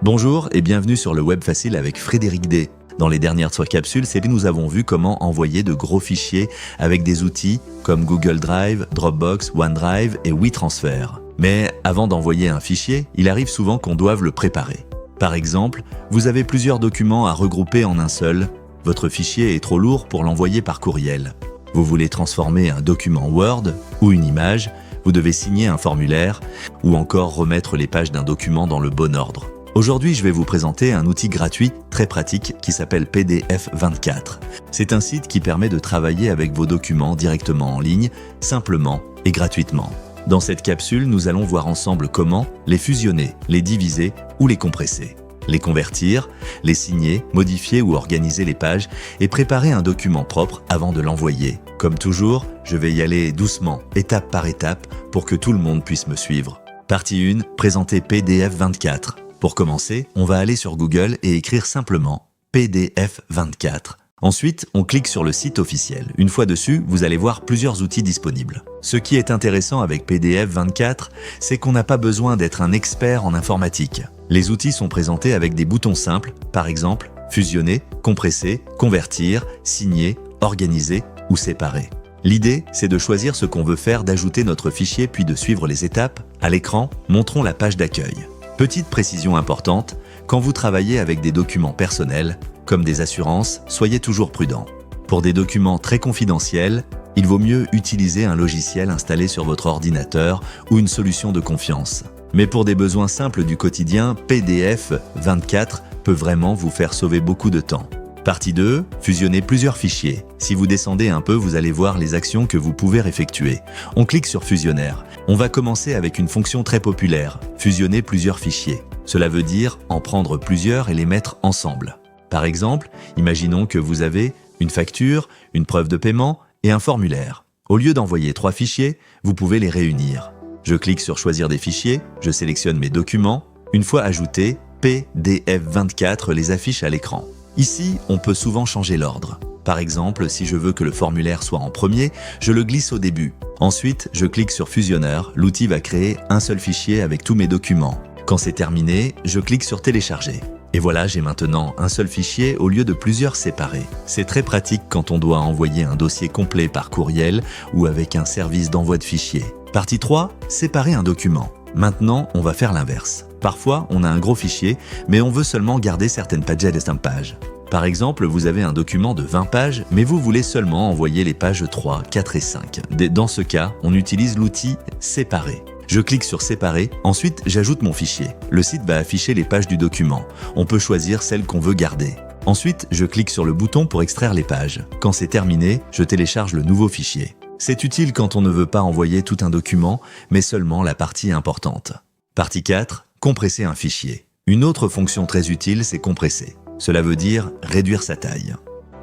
Bonjour et bienvenue sur le Web Facile avec Frédéric D. Dans les dernières 3 capsules, nous avons vu comment envoyer de gros fichiers avec des outils comme Google Drive, Dropbox, OneDrive et WeTransfer. Mais avant d'envoyer un fichier, il arrive souvent qu'on doive le préparer. Par exemple, vous avez plusieurs documents à regrouper en un seul. Votre fichier est trop lourd pour l'envoyer par courriel. Vous voulez transformer un document Word ou une image, vous devez signer un formulaire ou encore remettre les pages d'un document dans le bon ordre. Aujourd'hui, je vais vous présenter un outil gratuit très pratique qui s'appelle PDF24. C'est un site qui permet de travailler avec vos documents directement en ligne, simplement et gratuitement. Dans cette capsule, nous allons voir ensemble comment les fusionner, les diviser ou les compresser, les convertir, les signer, modifier ou organiser les pages et préparer un document propre avant de l'envoyer. Comme toujours, je vais y aller doucement, étape par étape, pour que tout le monde puisse me suivre. Partie 1, présenter PDF24. Pour commencer, on va aller sur Google et écrire simplement PDF24. Ensuite, on clique sur le site officiel. Une fois dessus, vous allez voir plusieurs outils disponibles. Ce qui est intéressant avec PDF24, c'est qu'on n'a pas besoin d'être un expert en informatique. Les outils sont présentés avec des boutons simples, par exemple, fusionner, compresser, convertir, signer, organiser ou séparer. L'idée, c'est de choisir ce qu'on veut faire, d'ajouter notre fichier puis de suivre les étapes. À l'écran, montrons la page d'accueil. Petite précision importante, quand vous travaillez avec des documents personnels, comme des assurances, soyez toujours prudent. Pour des documents très confidentiels, il vaut mieux utiliser un logiciel installé sur votre ordinateur ou une solution de confiance. Mais pour des besoins simples du quotidien, PDF24 peut vraiment vous faire sauver beaucoup de temps. Partie 2, fusionner plusieurs fichiers. Si vous descendez un peu, vous allez voir les actions que vous pouvez effectuer. On clique sur Fusionnaire. On va commencer avec une fonction très populaire, fusionner plusieurs fichiers. Cela veut dire en prendre plusieurs et les mettre ensemble. Par exemple, imaginons que vous avez une facture, une preuve de paiement et un formulaire. Au lieu d'envoyer 3 fichiers, vous pouvez les réunir. Je clique sur Choisir des fichiers, je sélectionne mes documents. Une fois ajoutés, PDF24 les affiche à l'écran. Ici, on peut souvent changer l'ordre. Par exemple, si je veux que le formulaire soit en premier, je le glisse au début. Ensuite, je clique sur Fusionneur, l'outil va créer un seul fichier avec tous mes documents. Quand c'est terminé, je clique sur Télécharger. Et voilà, j'ai maintenant un seul fichier au lieu de plusieurs séparés. C'est très pratique quand on doit envoyer un dossier complet par courriel ou avec un service d'envoi de fichiers. Partie 3, séparer un document. Maintenant, on va faire l'inverse. Parfois, on a un gros fichier, mais on veut seulement garder certaines pages et 5 pages. Par exemple, vous avez un document de 20 pages, mais vous voulez seulement envoyer les pages 3, 4 et 5. Dans ce cas, on utilise l'outil Séparer. Je clique sur Séparer, ensuite j'ajoute mon fichier. Le site va afficher les pages du document. On peut choisir celles qu'on veut garder. Ensuite, je clique sur le bouton pour extraire les pages. Quand c'est terminé, je télécharge le nouveau fichier. C'est utile quand on ne veut pas envoyer tout un document, mais seulement la partie importante. Partie 4, compresser un fichier. Une autre fonction très utile, c'est compresser. Cela veut dire réduire sa taille.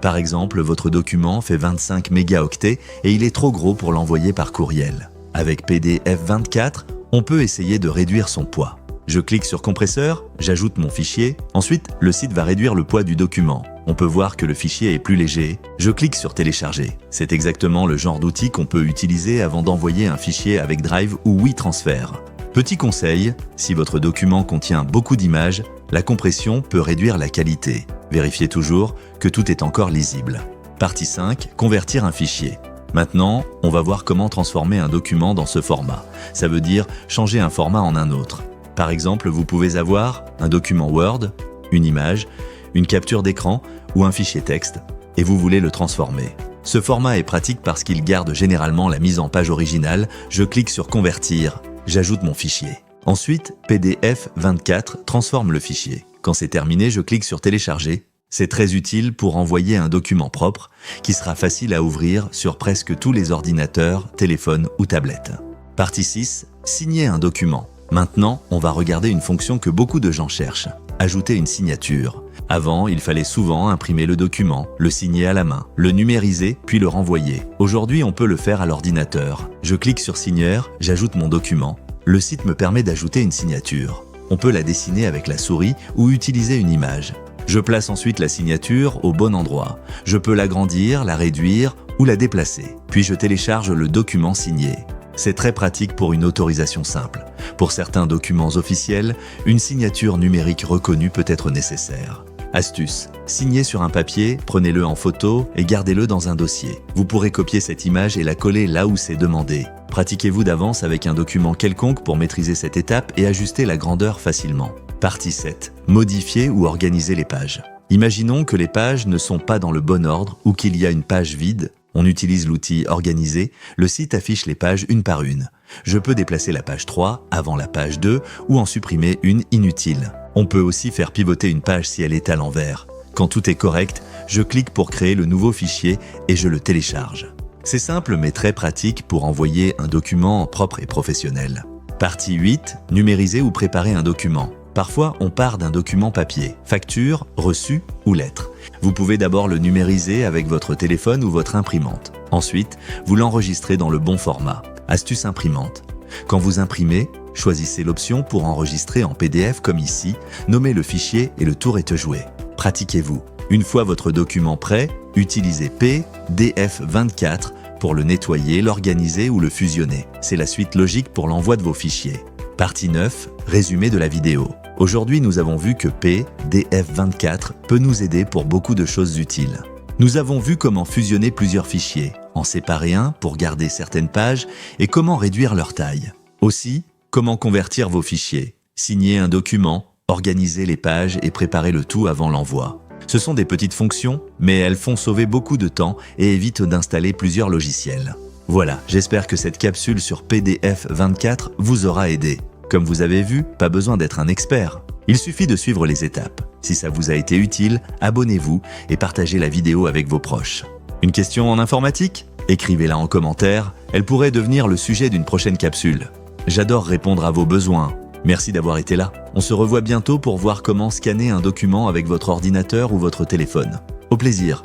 Par exemple, votre document fait 25 mégaoctets et il est trop gros pour l'envoyer par courriel. Avec PDF24, on peut essayer de réduire son poids. Je clique sur Compresseur, j'ajoute mon fichier, ensuite le site va réduire le poids du document. On peut voir que le fichier est plus léger. Je clique sur Télécharger. C'est exactement le genre d'outil qu'on peut utiliser avant d'envoyer un fichier avec Drive ou WeTransfer. Petit conseil, si votre document contient beaucoup d'images, la compression peut réduire la qualité. Vérifiez toujours que tout est encore lisible. Partie 5, convertir un fichier. Maintenant, on va voir comment transformer un document dans ce format. Ça veut dire changer un format en un autre. Par exemple, vous pouvez avoir un document Word, une image, une capture d'écran ou un fichier texte, et vous voulez le transformer. Ce format est pratique parce qu'il garde généralement la mise en page originale. Je clique sur Convertir. J'ajoute mon fichier. Ensuite, PDF24 transforme le fichier. Quand c'est terminé, je clique sur Télécharger. C'est très utile pour envoyer un document propre qui sera facile à ouvrir sur presque tous les ordinateurs, téléphones ou tablettes. Partie 6, signer un document. Maintenant, on va regarder une fonction que beaucoup de gens cherchent, ajouter une signature. Avant, il fallait souvent imprimer le document, le signer à la main, le numériser, puis le renvoyer. Aujourd'hui, on peut le faire à l'ordinateur. Je clique sur Signeur, j'ajoute mon document. Le site me permet d'ajouter une signature. On peut la dessiner avec la souris ou utiliser une image. Je place ensuite la signature au bon endroit. Je peux l'agrandir, la réduire ou la déplacer. Puis je télécharge le document signé. C'est très pratique pour une autorisation simple. Pour certains documents officiels, une signature numérique reconnue peut être nécessaire. Astuce: signez sur un papier, prenez-le en photo et gardez-le dans un dossier. Vous pourrez copier cette image et la coller là où c'est demandé. Pratiquez-vous d'avance avec un document quelconque pour maîtriser cette étape et ajuster la grandeur facilement. Partie 7. Modifier ou organiser les pages. Imaginons que les pages ne sont pas dans le bon ordre ou qu'il y a une page vide. On utilise l'outil Organiser, le site affiche les pages une par une. Je peux déplacer la page 3 avant la page 2 ou en supprimer une inutile. On peut aussi faire pivoter une page si elle est à l'envers. Quand tout est correct, je clique pour créer le nouveau fichier et je le télécharge. C'est simple mais très pratique pour envoyer un document propre et professionnel. Partie 8. Numériser ou préparer un document. Parfois, on part d'un document papier, facture, reçu ou lettre. Vous pouvez d'abord le numériser avec votre téléphone ou votre imprimante. Ensuite, vous l'enregistrez dans le bon format. Astuce imprimante. Quand vous imprimez, choisissez l'option pour enregistrer en PDF comme ici, nommez le fichier et le tour est joué. Pratiquez-vous. Une fois votre document prêt, utilisez PDF24 pour le nettoyer, l'organiser ou le fusionner. C'est la suite logique pour l'envoi de vos fichiers. Partie 9. Résumé de la vidéo. Aujourd'hui, nous avons vu que PDF24 peut nous aider pour beaucoup de choses utiles. Nous avons vu comment fusionner plusieurs fichiers, en séparer un pour garder certaines pages et comment réduire leur taille. Aussi, comment convertir vos fichiers, signer un document, organiser les pages et préparer le tout avant l'envoi. Ce sont des petites fonctions, mais elles font sauver beaucoup de temps et évitent d'installer plusieurs logiciels. Voilà, j'espère que cette capsule sur PDF24 vous aura aidé. Comme vous avez vu, pas besoin d'être un expert. Il suffit de suivre les étapes. Si ça vous a été utile, abonnez-vous et partagez la vidéo avec vos proches. Une question en informatique? Écrivez-la en commentaire, elle pourrait devenir le sujet d'une prochaine capsule. J'adore répondre à vos besoins. Merci d'avoir été là. On se revoit bientôt pour voir comment scanner un document avec votre ordinateur ou votre téléphone. Au plaisir.